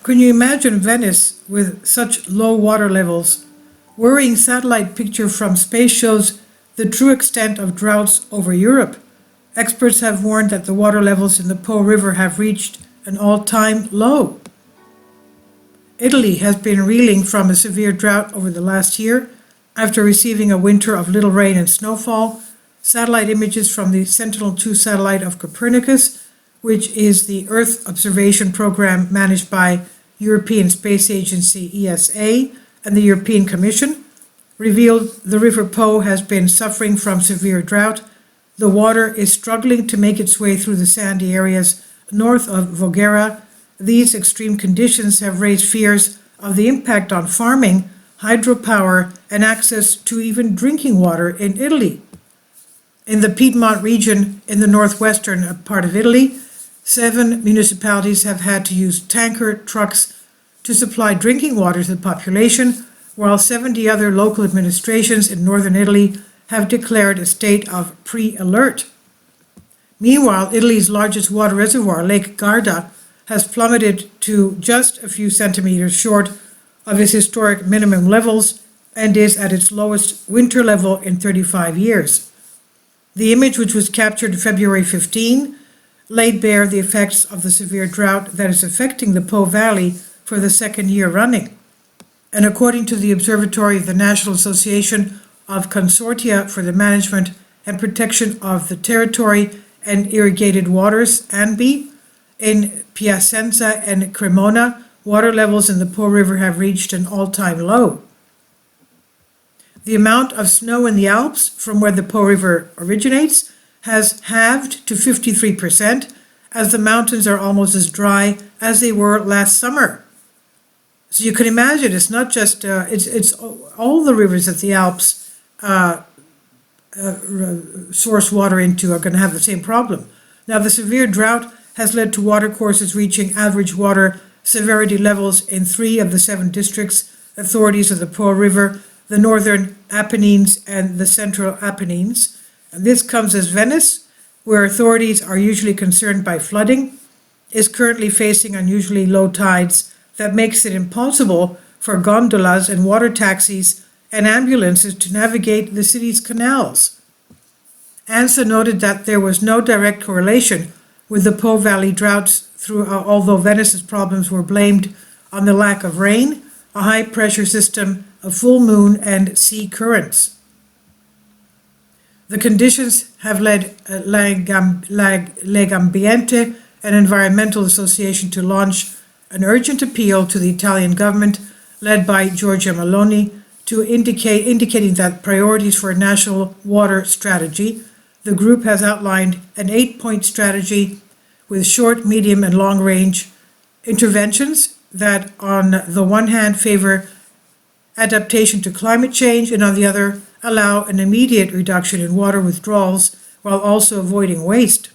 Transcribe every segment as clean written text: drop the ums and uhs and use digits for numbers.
Can you imagine Venice with such low water levels? Worrying satellite picture from space shows the true extent of droughts over Europe. Experts have warned that the water levels in the Po River have reached an all-time low. Italy has been reeling from a severe drought over the last year after receiving a winter of little rain and snowfall. Satellite images from the Sentinel-2 satellite of Copernicus, which is the Earth observation program managed by European Space Agency ESA and the European Commission, revealed the River Po has been suffering from severe drought. The water is struggling to make its way through the sandy areas north of Voghera. These extreme conditions have raised fears of the impact on farming, hydropower, and access to even drinking water in Italy. In the Piedmont region in the northwestern part of Italy, 7 municipalities have had to use tanker trucks to supply drinking water to the population, while 70 other local administrations in northern Italy have declared a state of pre-alert. Meanwhile, Italy's largest water reservoir, Lake Garda, has plummeted to just a few centimeters short of its historic minimum levels and is at its lowest winter level in 35 years. The image, which was captured February 15, laid bare the effects of the severe drought that is affecting the Po Valley for the second year running. And according to the Observatory of the National Association of Consortia for the Management and Protection of the Territory and Irrigated Waters, ANBI, in Piacenza and Cremona, water levels in the Po River have reached an all-time low. The amount of snow in the Alps from where the Po River originates has halved to 53%, as the mountains are almost as dry as they were last summer. So you can imagine it's not just, it's all the rivers that the Alps source water into are going to have the same problem. Now, the severe drought has led to watercourses reaching average water severity levels in 3 of the 7 districts authorities of the Po River, the Northern Apennines and the Central Apennines. And this comes as Venice, where authorities are usually concerned by flooding, is currently facing unusually low tides that makes it impossible for gondolas and water taxis and ambulances to navigate the city's canals. ANSA noted that there was no direct correlation with the Po Valley droughts, although Venice's problems were blamed on the lack of rain, a high-pressure system, a full moon, and sea currents. The conditions have led Legambiente, an environmental association, to launch an urgent appeal to the Italian government, led by Giorgia Meloni, to indicating that priorities for a national water strategy. The group has outlined an 8-point strategy with short, medium, and long-range interventions that, on the one hand, favor adaptation to climate change, and on the other, allow an immediate reduction in water withdrawals while also avoiding waste.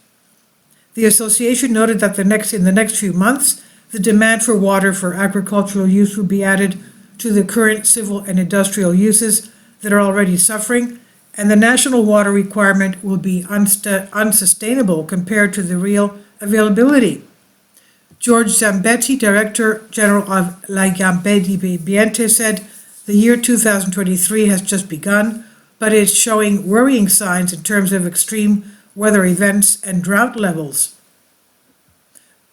The association noted that in the next few months, the demand for water for agricultural use will be added to the current civil and industrial uses that are already suffering, and the national water requirement will be unsustainable compared to the real availability. George Zambetti, Director General of Legambiente, said, "The year 2023 has just begun, but it's showing worrying signs in terms of extreme weather events and drought levels.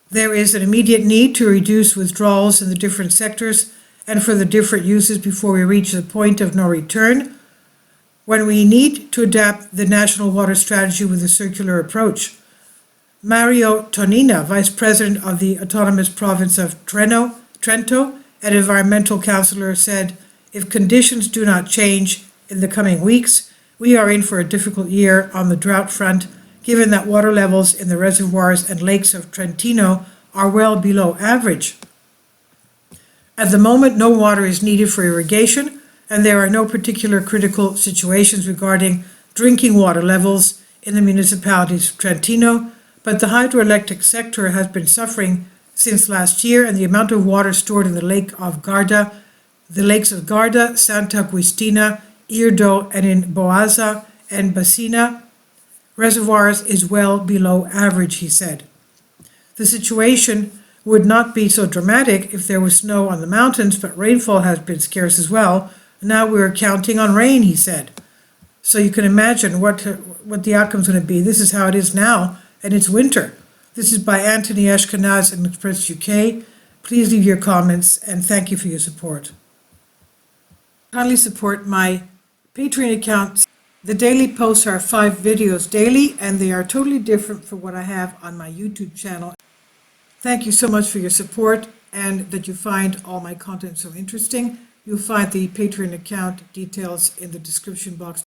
There is an immediate need to reduce withdrawals in the different sectors and for the different uses before we reach the point of no return, when we need to adapt the national water strategy with a circular approach." Mario Tonina, Vice President of the Autonomous Province of Trento and Environmental Councillor, said, "If conditions do not change in the coming weeks, we are in for a difficult year on the drought front, given that water levels in the reservoirs and lakes of Trentino are well below average. At the moment, no water is needed for irrigation, and there are no particular critical situations regarding drinking water levels in the municipalities of Trentino, but the hydroelectric sector has been suffering since last year, and the amount of water stored in the lakes of Garda, Santa Agustina, Irdo, and in Boazza and Bassina reservoirs is well below average," he said. The situation would not be so dramatic if there was snow on the mountains, but rainfall has been scarce as well. Now we're counting on rain, he said. So you can imagine what the outcome's going to be. This is how it is now, and it's winter. This is by Anthony Ashkenaz in Express UK. Please leave your comments, and thank you for your support. Kindly support my Patreon account. The daily posts are 5 videos daily, and they are totally different from what I have on my YouTube channel. Thank you so much for your support and that you find all my content so interesting. You'll find the Patreon account details in the description box